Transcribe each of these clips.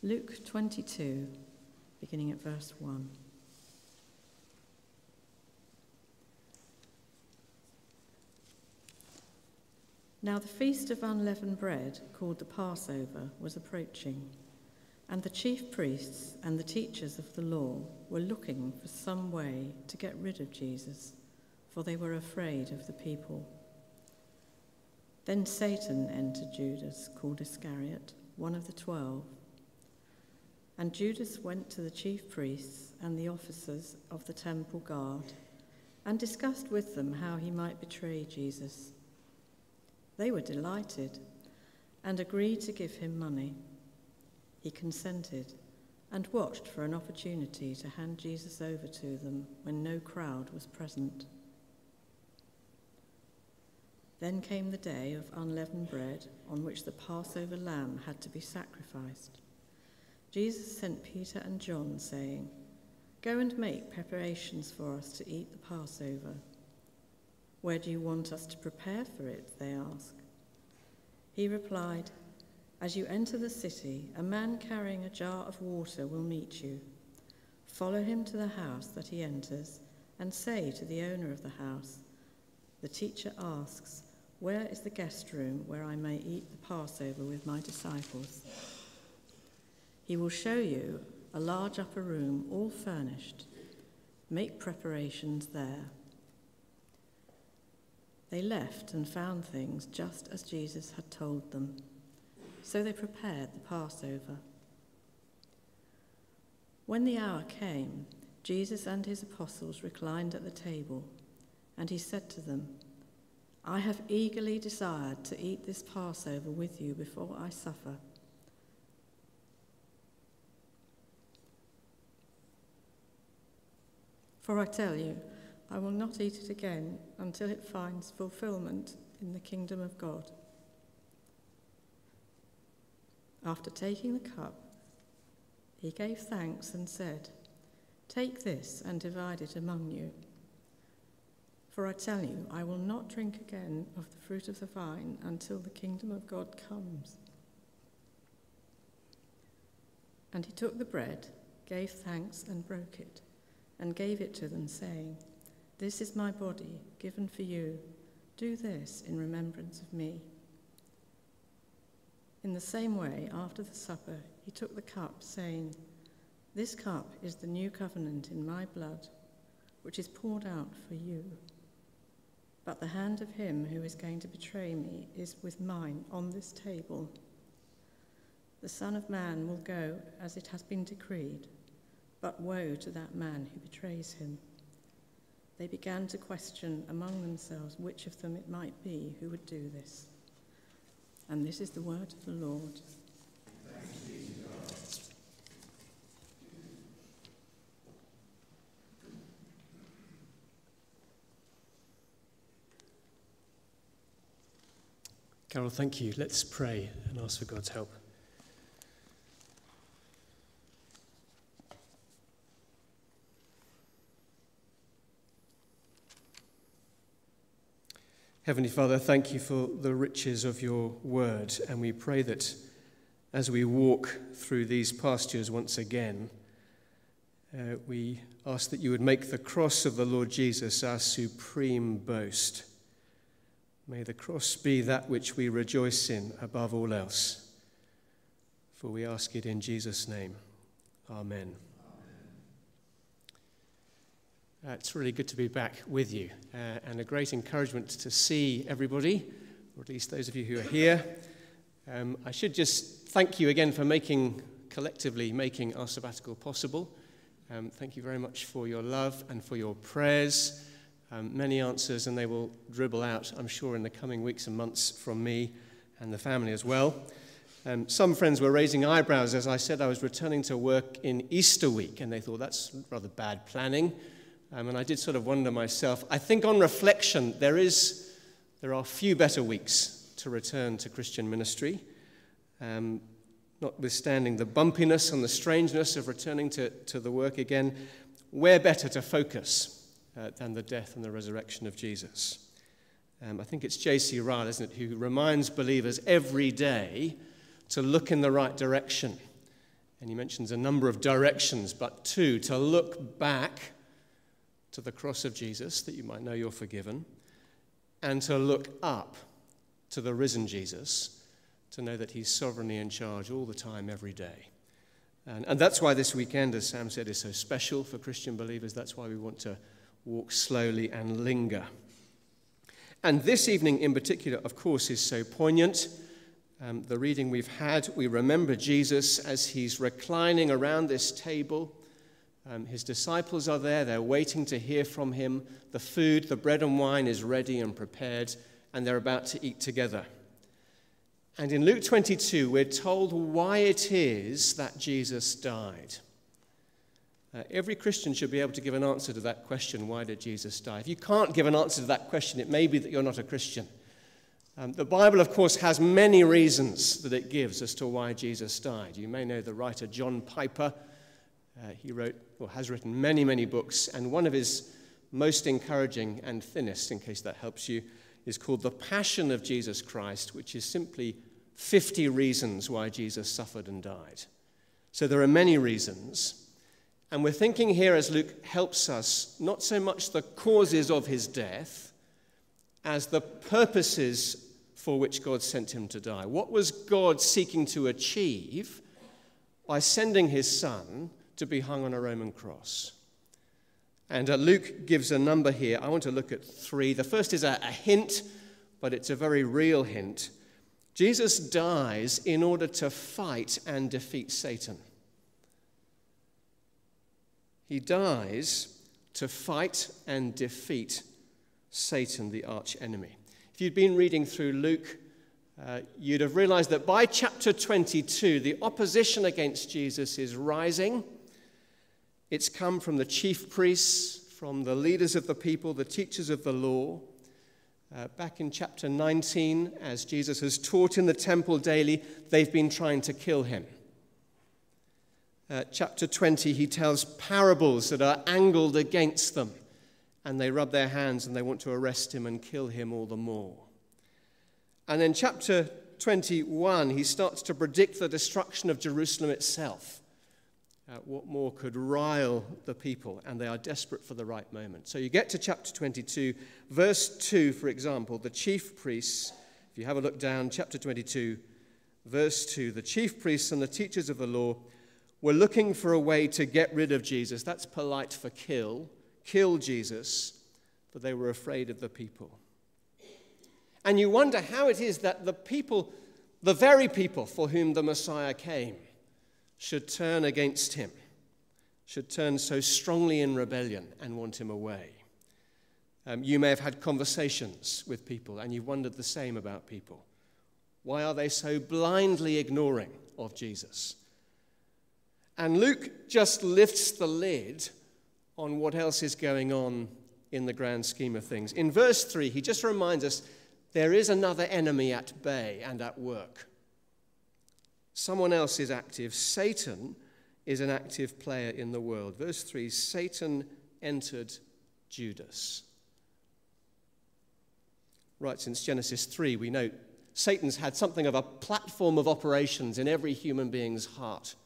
Luke 22, beginning at verse 1. Now the feast of unleavened bread, called the Passover, was approaching, and the chief priests and the teachers of the law were looking for some way to get rid of Jesus, for they were afraid of the people. Then Satan entered Judas, called Iscariot, one of the 12. And Judas went to the chief priests and the officers of the temple guard and discussed with them how he might betray Jesus. They were delighted and agreed to give him money. He consented and watched for an opportunity to hand Jesus over to them when no crowd was present. Then came the day of unleavened bread on which the Passover lamb had to be sacrificed. Jesus sent Peter and John, saying, "Go and make preparations for us to eat the Passover." "Where do you want us to prepare for it?" they asked. He replied, "As you enter the city, a man carrying a jar of water will meet you. Follow him to the house that he enters and say to the owner of the house, 'The teacher asks, where is the guest room where I may eat the Passover with my disciples?' He will show you a large upper room, all furnished. Make preparations there." They left and found things just as Jesus had told them. So they prepared the Passover. When the hour came, Jesus and his apostles reclined at the table, and he said to them, "I have eagerly desired to eat this Passover with you before I suffer. For I tell you, I will not eat it again until it finds fulfillment in the kingdom of God." After taking the cup, he gave thanks and said, "Take this and divide it among you. For I tell you, I will not drink again of the fruit of the vine until the kingdom of God comes." And he took the bread, gave thanks and broke it, and gave it to them, saying, "This is my body, given for you. Do this in remembrance of me." In the same way, after the supper, he took the cup, saying, "This cup is the new covenant in my blood, which is poured out for you. But the hand of him who is going to betray me is with mine on this table. The Son of Man will go as it has been decreed, but woe to that man who betrays him." They began to question among themselves which of them it might be who would do this. And this is the word of the Lord. Thanks be to God. Carol, thank you. Let's pray and ask for God's help. Heavenly Father, thank you for the riches of your word, and we pray that as we walk through these pastures once again, we ask that you would make the cross of the Lord Jesus our supreme boast. May the cross be that which we rejoice in above all else. For we ask it in Jesus' name. Amen. It's really good to be back with you, and a great encouragement to see everybody, or at least those of you who are here. I should just thank you again for collectively making our sabbatical possible. Thank you very much for your love and for your prayers. Many answers, and they will dribble out, I'm sure, in the coming weeks and months from me and the family as well. Some friends were raising eyebrows as I said I was returning to work in Easter week, and they thought that's rather bad planning. And I did sort of wonder myself. I think on reflection, there are few better weeks to return to Christian ministry, notwithstanding the bumpiness and the strangeness of returning to the work again. Where better to focus than the death and the resurrection of Jesus? I think it's J.C. Ryle, isn't it, who reminds believers every day to look in the right direction. And he mentions a number of directions, but two: to look back to the cross of Jesus, that you might know you're forgiven, and to look up to the risen Jesus, to know that he's sovereignly in charge all the time, every day. And that's why this weekend, as Sam said, is so special for Christian believers. That's why we want to walk slowly and linger. And this evening in particular, of course, is so poignant. The reading we've had, we remember Jesus as he's reclining around this table. His disciples are there. They're waiting to hear from him. The food, the bread and wine is ready and prepared, and they're about to eat together. And in Luke 22, we're told why it is that Jesus died. Every Christian should be able to give an answer to that question, why did Jesus die? If you can't give an answer to that question, it may be that you're not a Christian. The Bible, of course, has many reasons that it gives as to why Jesus died. You may know the writer John Piper. He wrote, or has written, many, many books, and one of his most encouraging and thinnest, in case that helps you, is called The Passion of Jesus Christ, which is simply 50 reasons why Jesus suffered and died. So there are many reasons. And we're thinking here, as Luke helps us, not so much the causes of his death as the purposes for which God sent him to die. What was God seeking to achieve by sending his son to be hung on a Roman cross? And Luke gives a number here. I want to look at 3. The first is a hint, but it's a very real hint. Jesus dies in order to fight and defeat Satan. He dies to fight and defeat Satan, the arch enemy. If you'd been reading through Luke, you'd have realized that by chapter 22, the opposition against Jesus is rising. It's come from the chief priests, from the leaders of the people, the teachers of the law. Back in chapter 19, as Jesus has taught in the temple daily, they've been trying to kill him. Chapter 20, he tells parables that are angled against them, and they rub their hands and they want to arrest him and kill him all the more. And then chapter 21, he starts to predict the destruction of Jerusalem itself. What more could rile the people? And they are desperate for the right moment. So you get to chapter 22, verse 2, for example, the chief priests. If you have a look down, chapter 22, verse 2, the chief priests and the teachers of the law were looking for a way to get rid of Jesus. That's polite for kill Jesus, but they were afraid of the people. And you wonder how it is that the people, the very people for whom the Messiah came, should turn against him, should turn so strongly in rebellion and want him away. You may have had conversations with people and you've wondered the same about people. Why are they so blindly ignoring of Jesus? And Luke just lifts the lid on what else is going on in the grand scheme of things. In verse 3, he just reminds us there is another enemy at bay and at work. Someone else is active. Satan is an active player in the world. Verse 3, Satan entered Judas. Right, since Genesis 3, we know Satan's had something of a platform of operations in every human being's heart.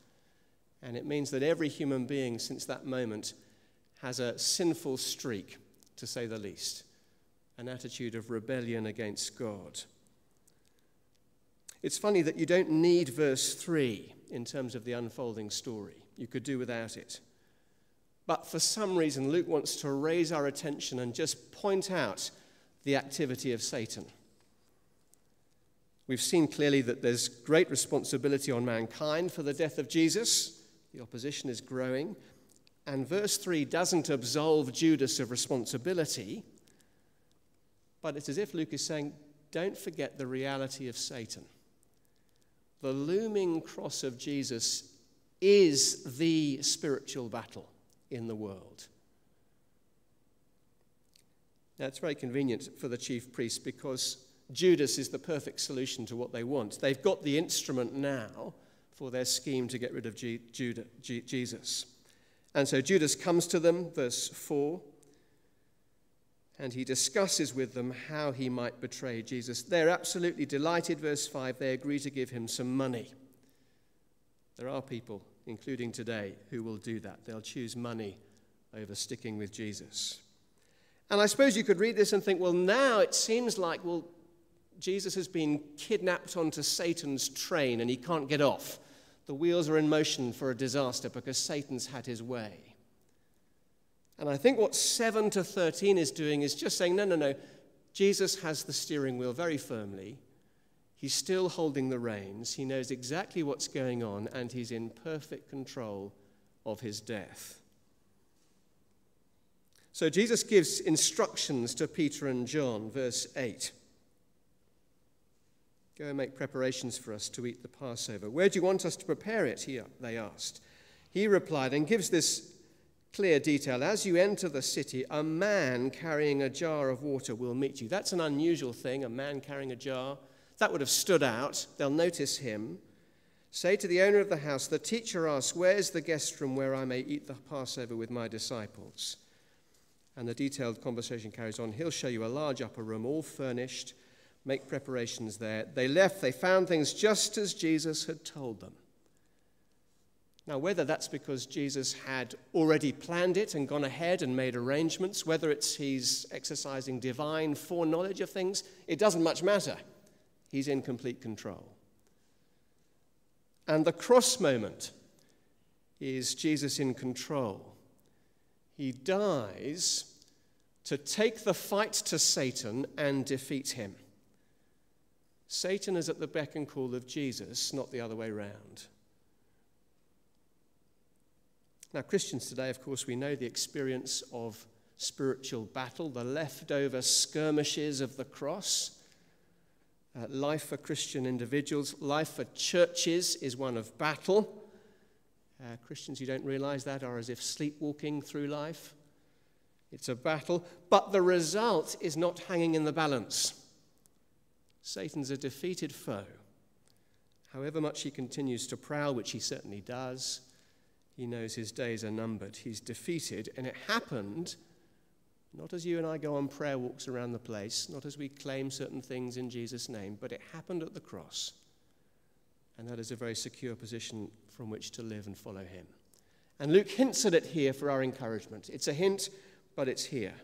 And it means that every human being since that moment has a sinful streak, to say the least, an attitude of rebellion against God. It's funny that you don't need verse 3 in terms of the unfolding story. You could do without it. But for some reason, Luke wants to raise our attention and just point out the activity of Satan. We've seen clearly that there's great responsibility on mankind for the death of Jesus. The opposition is growing. And verse 3 doesn't absolve Judas of responsibility, but it's as if Luke is saying, don't forget the reality of Satan. The looming cross of Jesus is the spiritual battle in the world. Now, it's very convenient for the chief priests because Judas is the perfect solution to what they want. They've got the instrument now for their scheme to get rid of Jesus. And so Judas comes to them, verse 4, and he discusses with them how he might betray Jesus. They're absolutely delighted. Verse 5, they agree to give him some money. There are people, including today, who will do that. They'll choose money over sticking with Jesus. And I suppose you could read this and think, well, now it seems like, Jesus has been kidnapped onto Satan's train and he can't get off. The wheels are in motion for a disaster because Satan's had his way. And I think what 7 to 13 is doing is just saying, no. Jesus has the steering wheel very firmly. He's still holding the reins. He knows exactly what's going on, and he's in perfect control of his death. So Jesus gives instructions to Peter and John, verse 8. Go and make preparations for us to eat the Passover. Where do you want us to prepare it? They asked. He replied and gives this clear detail. As you enter the city, a man carrying a jar of water will meet you. That's an unusual thing, a man carrying a jar. That would have stood out. They'll notice him. Say to the owner of the house, the teacher asks, where's the guest room where I may eat the Passover with my disciples? And the detailed conversation carries on. He'll show you a large upper room, all furnished. Make preparations there. They left. They found things just as Jesus had told them. Now, whether that's because Jesus had already planned it and gone ahead and made arrangements, whether it's he's exercising divine foreknowledge of things, it doesn't much matter. He's in complete control. And the cross moment is Jesus in control. He dies to take the fight to Satan and defeat him. Satan is at the beck and call of Jesus, not the other way round. Now, Christians today, of course, we know the experience of spiritual battle, the leftover skirmishes of the cross. Life for Christian individuals, life for churches is one of battle. Christians who don't realize that are as if sleepwalking through life. It's a battle, but the result is not hanging in the balance. Satan's a defeated foe. However much he continues to prowl, which he certainly does, he knows his days are numbered. He's defeated, and it happened not as you and I go on prayer walks around the place, not as we claim certain things in Jesus' name, but it happened at the cross. And that is a very secure position from which to live and follow him. And Luke hints at it here for our encouragement. It's a hint, but it's here.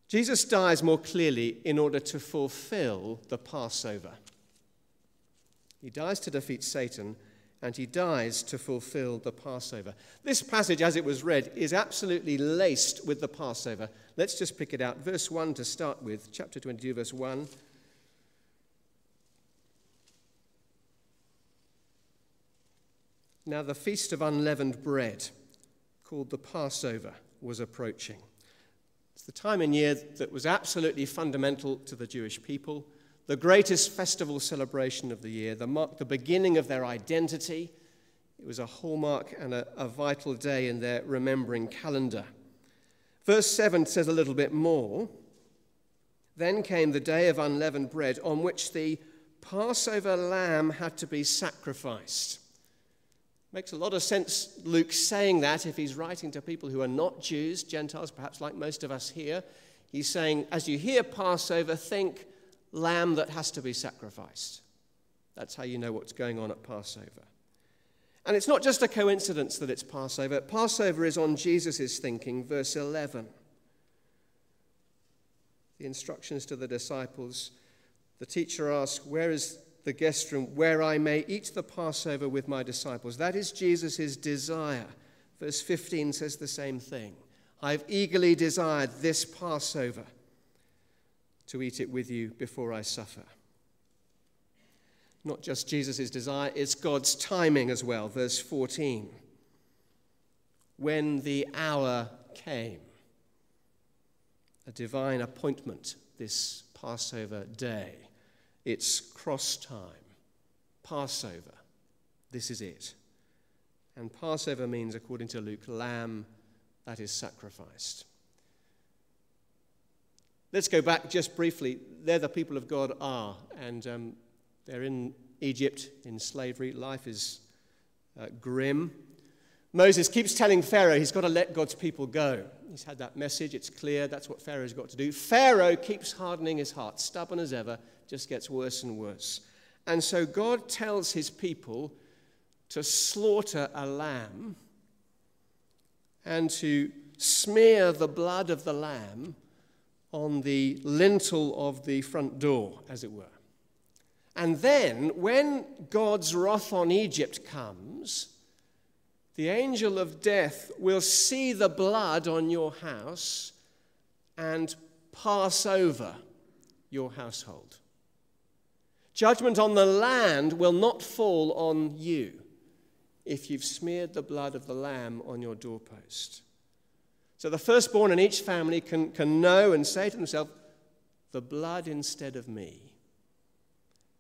Jesus dies more clearly in order to fulfill the Passover. He dies to defeat Satan, and he dies to fulfill the Passover. This passage, as it was read, is absolutely laced with the Passover. Let's just pick it out. Verse 1 to start with, chapter 22, verse 1. Now the feast of unleavened bread, called the Passover, was approaching. It's the time in year that was absolutely fundamental to the Jewish people, the greatest festival celebration of the year, the beginning of their identity. It was a hallmark and a vital day in their remembering calendar. Verse 7 says a little bit more. Then came the day of unleavened bread on which the Passover lamb had to be sacrificed. Makes a lot of sense, Luke saying that, if he's writing to people who are not Jews, Gentiles, perhaps like most of us here. He's saying, as you hear Passover, think lamb that has to be sacrificed. That's how you know what's going on at Passover. And it's not just a coincidence that it's Passover. Passover is on Jesus' thinking, verse 11. The instructions to the disciples, the teacher asks, where is the guest room where I may eat the Passover with my disciples? That is Jesus' desire. Verse 15 says the same thing. I've eagerly desired this Passover to eat it with you before I suffer. Not just Jesus' desire, it's God's timing as well. Verse 14. When the hour came, a divine appointment this Passover day. It's cross time. Passover. This is it. And Passover means, according to Luke, lamb that is sacrificed. Let's go back just briefly. There the people of God are, and they're in Egypt in slavery. Life is grim. Moses keeps telling Pharaoh he's got to let God's people go. He's had that message. It's clear. That's what Pharaoh's got to do. Pharaoh keeps hardening his heart, stubborn as ever, just gets worse and worse. And so God tells his people to slaughter a lamb and to smear the blood of the lamb on the lintel of the front door, as it were. And then, when God's wrath on Egypt comes, the angel of death will see the blood on your house and pass over your household. Judgment on the land will not fall on you if you've smeared the blood of the lamb on your doorpost. So the firstborn in each family can know and say to himself, the blood instead of me,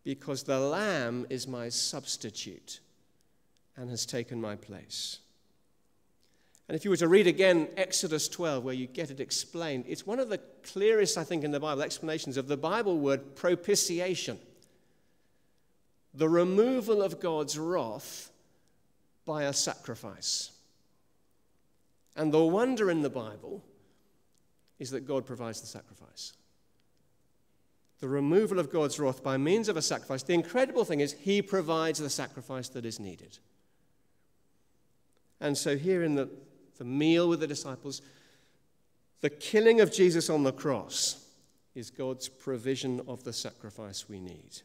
because the lamb is my substitute and has taken my place. And if you were to read again Exodus 12, where you get it explained, it's one of the clearest, I think, in the Bible explanations of the Bible word propitiation. The removal of God's wrath by a sacrifice. And the wonder in the Bible is that God provides the sacrifice. The removal of God's wrath by means of a sacrifice. The incredible thing is he provides the sacrifice that is needed. And so here in the meal with the disciples, the killing of Jesus on the cross is God's provision of the sacrifice we need.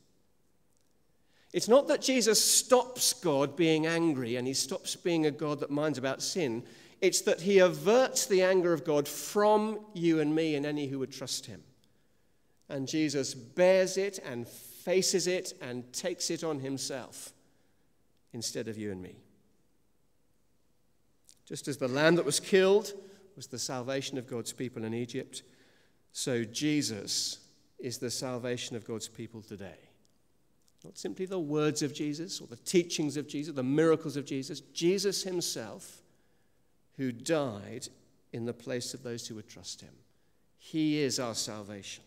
It's not that Jesus stops God being angry and he stops being a God that minds about sin. It's that he averts the anger of God from you and me and any who would trust him. And Jesus bears it and faces it and takes it on himself instead of you and me. Just as the lamb that was killed was the salvation of God's people in Egypt, so Jesus is the salvation of God's people today. Not simply the words of Jesus or the teachings of Jesus, the miracles of Jesus. Jesus himself, who died in the place of those who would trust him. He is our salvation.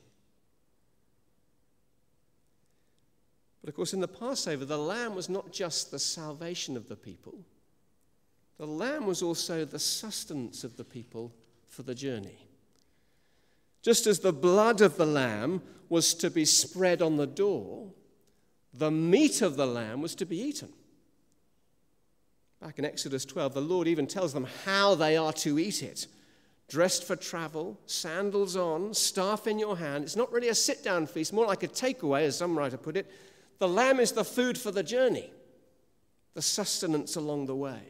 But of course, in the Passover, the lamb was not just the salvation of the people. The lamb was also the sustenance of the people for the journey. Just as the blood of the lamb was to be spread on the door, the meat of the lamb was to be eaten. Back in Exodus 12, the Lord even tells them how they are to eat it. Dressed for travel, sandals on, staff in your hand. It's not really a sit-down feast, more like a takeaway, as some writer put it. The lamb is the food for the journey, the sustenance along the way.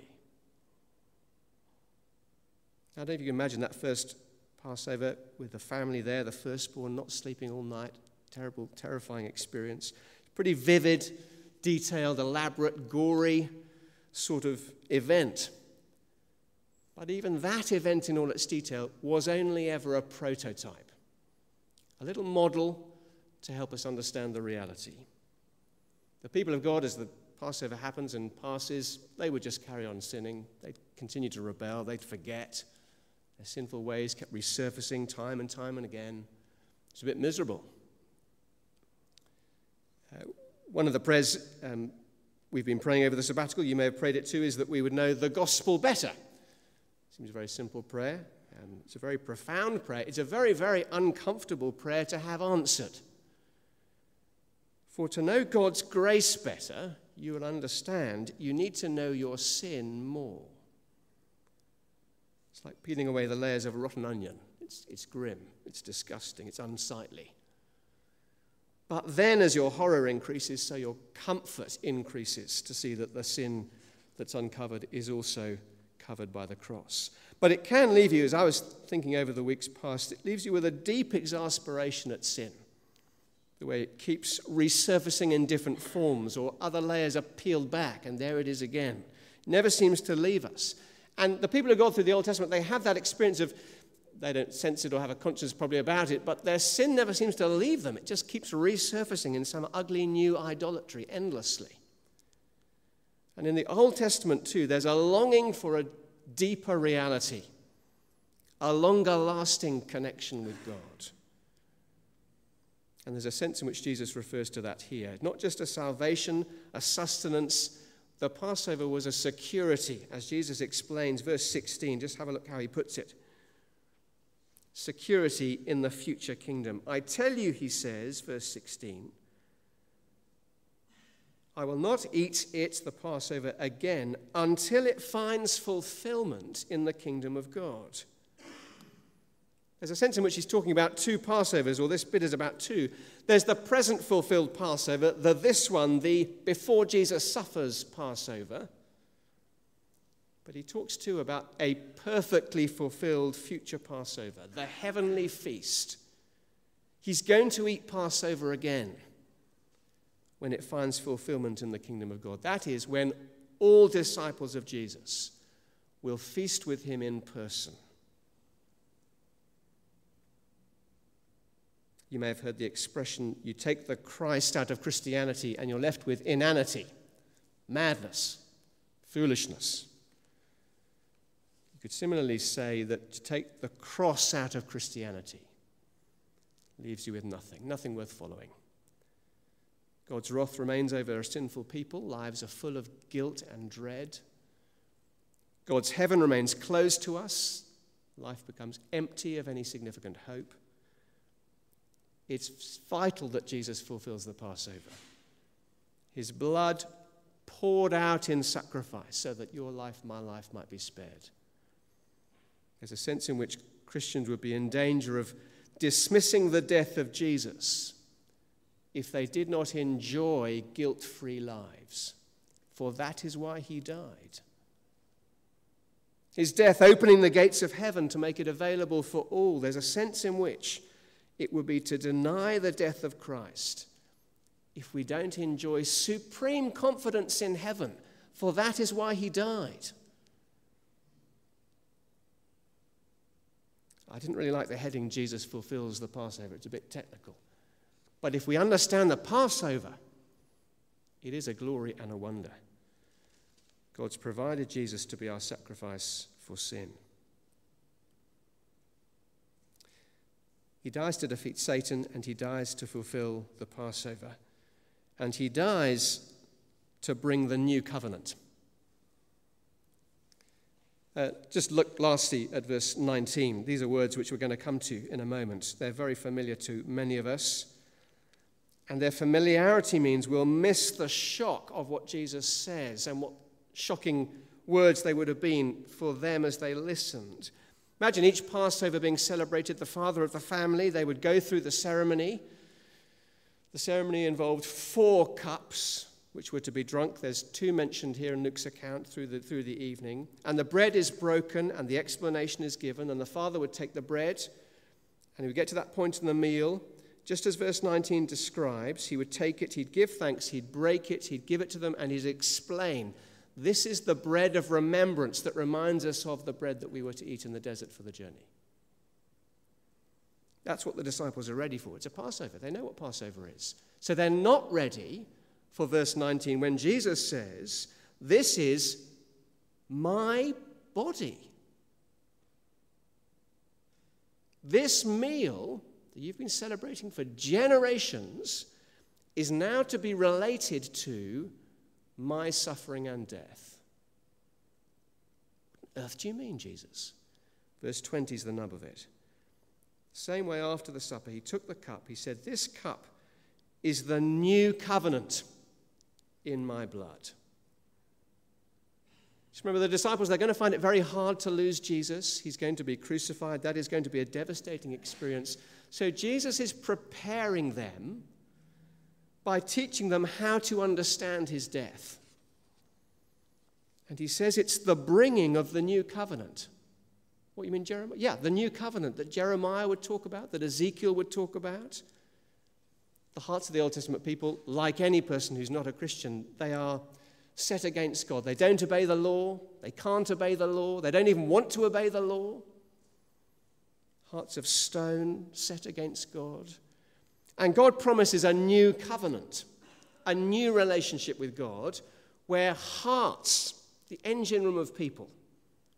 I don't know if you can imagine that first Passover with the family there, the firstborn not sleeping all night. Terrible, terrifying experience. Pretty vivid, detailed, elaborate, gory sort of event. But even that event in all its detail was only ever a prototype, a little model to help us understand the reality. The people of God, as the Passover happens and passes, they would just carry on sinning. They'd continue to rebel. They'd forget. Their sinful ways kept resurfacing time and again. It's a bit miserable. One of the prayers we've been praying over the sabbatical, you may have prayed it too, is that we would know the gospel better. Seems a very simple prayer. It's a very profound prayer. It's a very, very uncomfortable prayer to have answered. For to know God's grace better, you will understand you need to know your sin more. It's like peeling away the layers of a rotten onion. It's grim, it's disgusting, it's unsightly. But then as your horror increases, so your comfort increases to see that the sin that's uncovered is also covered by the cross. But it can leave you, as I was thinking over the weeks past, it leaves you with a deep exasperation at sin. The way it keeps resurfacing in different forms, or other layers are peeled back, and there it is again. It never seems to leave us. And the people who go through the Old Testament, they have that experience of, they don't sense it or have a conscience probably about it, but their sin never seems to leave them. It just keeps resurfacing in some ugly new idolatry endlessly. And in the Old Testament too, there's a longing for a deeper reality, a longer lasting connection with God. And there's a sense in which Jesus refers to that here. Not just a salvation, a sustenance, The Passover was a security, as Jesus explains, verse 16. Just have a look how he puts it. Security in the future kingdom. I tell you, he says, verse 16, I will not eat it, the Passover, again until it finds fulfillment in the kingdom of God. There's a sense in which he's talking about two Passovers, or this bit is about two. There's the present fulfilled Passover, this one, the before Jesus suffers Passover. But he talks too about a perfectly fulfilled future Passover, the heavenly feast. He's going to eat Passover again when it finds fulfillment in the kingdom of God. That is when all disciples of Jesus will feast with him in person. You may have heard the expression, you take the Christ out of Christianity and you're left with inanity, madness, foolishness. You could similarly say that to take the cross out of Christianity leaves you with nothing worth following. God's wrath remains over a sinful people. Lives are full of guilt and dread. God's heaven remains closed to us. Life becomes empty of any significant hope. It's vital that Jesus fulfills the Passover. His blood poured out in sacrifice so that your life, my life, might be spared. There's a sense in which Christians would be in danger of dismissing the death of Jesus if they did not enjoy guilt-free lives, for that is why he died. His death opening the gates of heaven to make it available for all. There's a sense in which it would be to deny the death of Christ if we don't enjoy supreme confidence in heaven, for that is why he died. I didn't really like the heading, Jesus fulfills the Passover. It's a bit technical. But if we understand the Passover, it is a glory and a wonder. God's provided Jesus to be our sacrifice for sin. He dies to defeat Satan, and he dies to fulfill the Passover. And he dies to bring the new covenant. Just look lastly at verse 19. These are words which we're going to come to in a moment. They're very familiar to many of us. And their familiarity means we'll miss the shock of what Jesus says and what shocking words they would have been for them as they listened. Imagine each Passover being celebrated, the father of the family, they would go through the ceremony. The ceremony involved 4 cups, which were to be drunk. There's 2 mentioned here in Luke's account through the evening. And the bread is broken and the explanation is given. And the father would take the bread and he would get to that point in the meal. Just as verse 19 describes, he would take it, he'd give thanks, he'd break it, he'd give it to them, and he'd explain, this is the bread of remembrance that reminds us of the bread that we were to eat in the desert for the journey. That's what the disciples are ready for. It's a Passover. They know what Passover is. So they're not ready for verse 19 when Jesus says, this is my body. This meal that you've been celebrating for generations is now to be related to my suffering and death. What on earth do you mean, Jesus? Verse 20 is the nub of it. Same way after the supper, he took the cup. He said, this cup is the new covenant in my blood. Just remember, the disciples, they're going to find it very hard to lose Jesus. He's going to be crucified. That is going to be a devastating experience. So Jesus is preparing them by teaching them how to understand his death. And he says it's the bringing of the new covenant. What, you mean Jeremiah? Yeah, the new covenant that Jeremiah would talk about, that Ezekiel would talk about. The hearts of the Old Testament people, like any person who's not a Christian, they are set against God. They don't obey the law. They can't obey the law. They don't even want to obey the law. Hearts of stone set against God. And God promises a new covenant, a new relationship with God, where hearts, the engine room of people,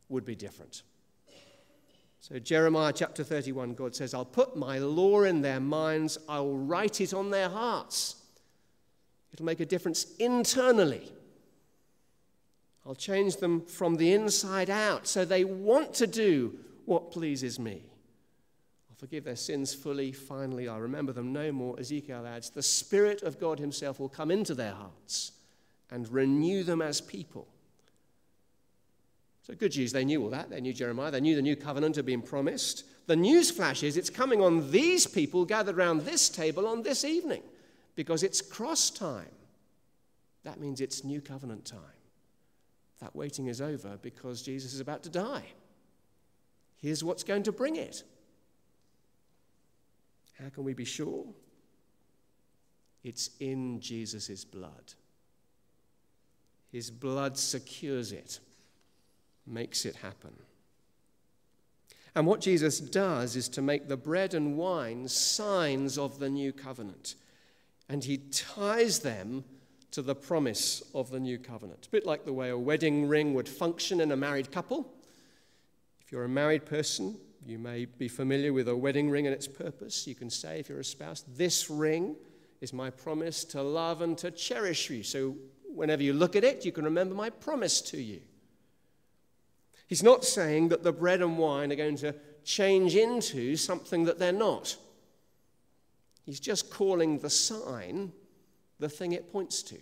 would be different. So Jeremiah chapter 31, God says, I'll put my law in their minds, I will write it on their hearts. It'll make a difference internally. I'll change them from the inside out so they want to do what pleases me. I'll forgive their sins fully. Finally, I'll remember them no more. Ezekiel adds, the Spirit of God himself will come into their hearts and renew them as people. So good Jews, they knew all that. They knew Jeremiah. They knew the new covenant had been promised. The news flash is it's coming on these people gathered around this table on this evening because it's cross time. That means it's new covenant time. That waiting is over because Jesus is about to die. Here's what's going to bring it. How can we be sure? It's in Jesus' blood. His blood secures it, makes it happen. And what Jesus does is to make the bread and wine signs of the new covenant. And he ties them to the promise of the new covenant. A bit like the way a wedding ring would function in a married couple. If you're a married person, you may be familiar with a wedding ring and its purpose. You can say, if you're a spouse, this ring is my promise to love and to cherish you. So whenever you look at it, you can remember my promise to you. He's not saying that the bread and wine are going to change into something that they're not. He's just calling the sign the thing it points to.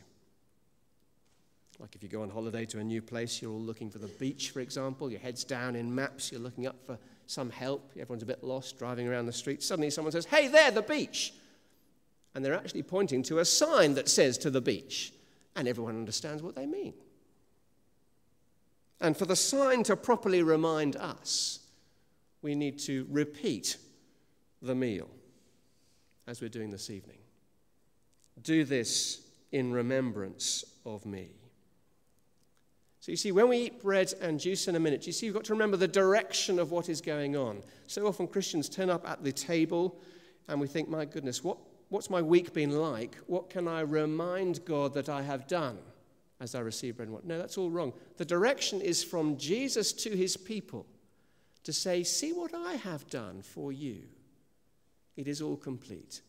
Like if you go on holiday to a new place, you're all looking for the beach, for example. Your head's down in maps. You're looking up for some help. Everyone's a bit lost driving around the street. Suddenly someone says, hey, there, the beach. And they're actually pointing to a sign that says to the beach. And everyone understands what they mean. And for the sign to properly remind us, we need to repeat the meal as we're doing this evening. Do this in remembrance of me. So you see, when we eat bread and juice in a minute, you see, you've got to remember the direction of what is going on. So often Christians turn up at the table and we think, my goodness, what's my week been like? What can I remind God that I have done as I receive bread and wine? No, that's all wrong. The direction is from Jesus to his people to say, see what I have done for you. It is all complete.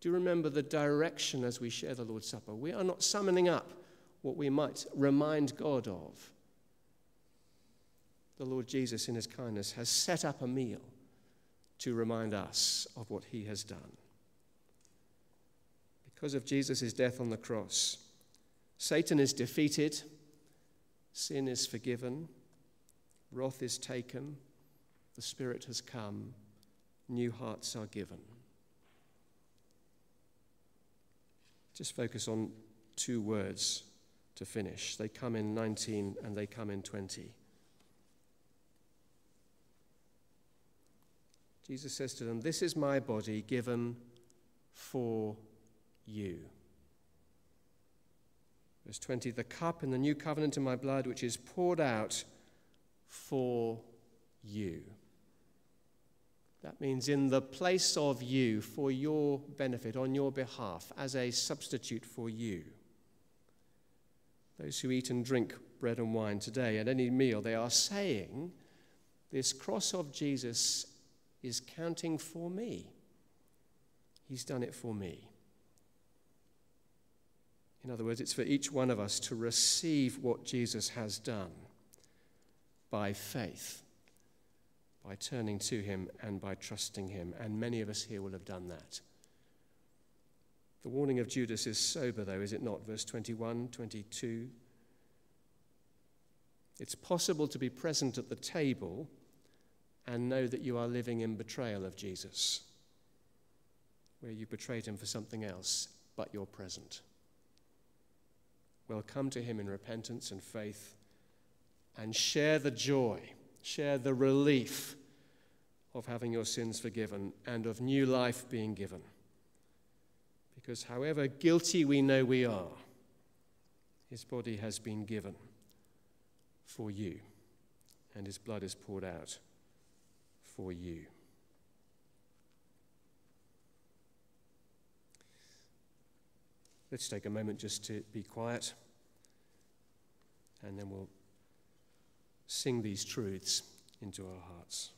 Do remember the direction as we share the Lord's Supper. We are not summoning up what we might remind God of. The Lord Jesus, in his kindness, has set up a meal to remind us of what he has done. Because of Jesus' death on the cross, Satan is defeated, sin is forgiven, wrath is taken, the Spirit has come, new hearts are given. Just focus on two words to finish. They come in 19 and they come in 20. Jesus says to them, this is my body given for you. Verse 20, the cup in the new covenant in my blood, which is poured out for you. That means in the place of you, for your benefit, on your behalf, as a substitute for you. Those who eat and drink bread and wine today at any meal, they are saying, this cross of Jesus is counting for me. He's done it for me. In other words, it's for each one of us to receive what Jesus has done by faith, by turning to him and by trusting him. And many of us here will have done that. The warning of Judas is sober, though, is it not? Verse 21, 22. It's possible to be present at the table and know that you are living in betrayal of Jesus, where you betrayed him for something else, but you're present. Well, come to him in repentance and faith and share the joy, share the relief of having your sins forgiven and of new life being given. Because however guilty we know we are, his body has been given for you, and his blood is poured out for you. Let's take a moment just to be quiet, and then we'll sing these truths into our hearts.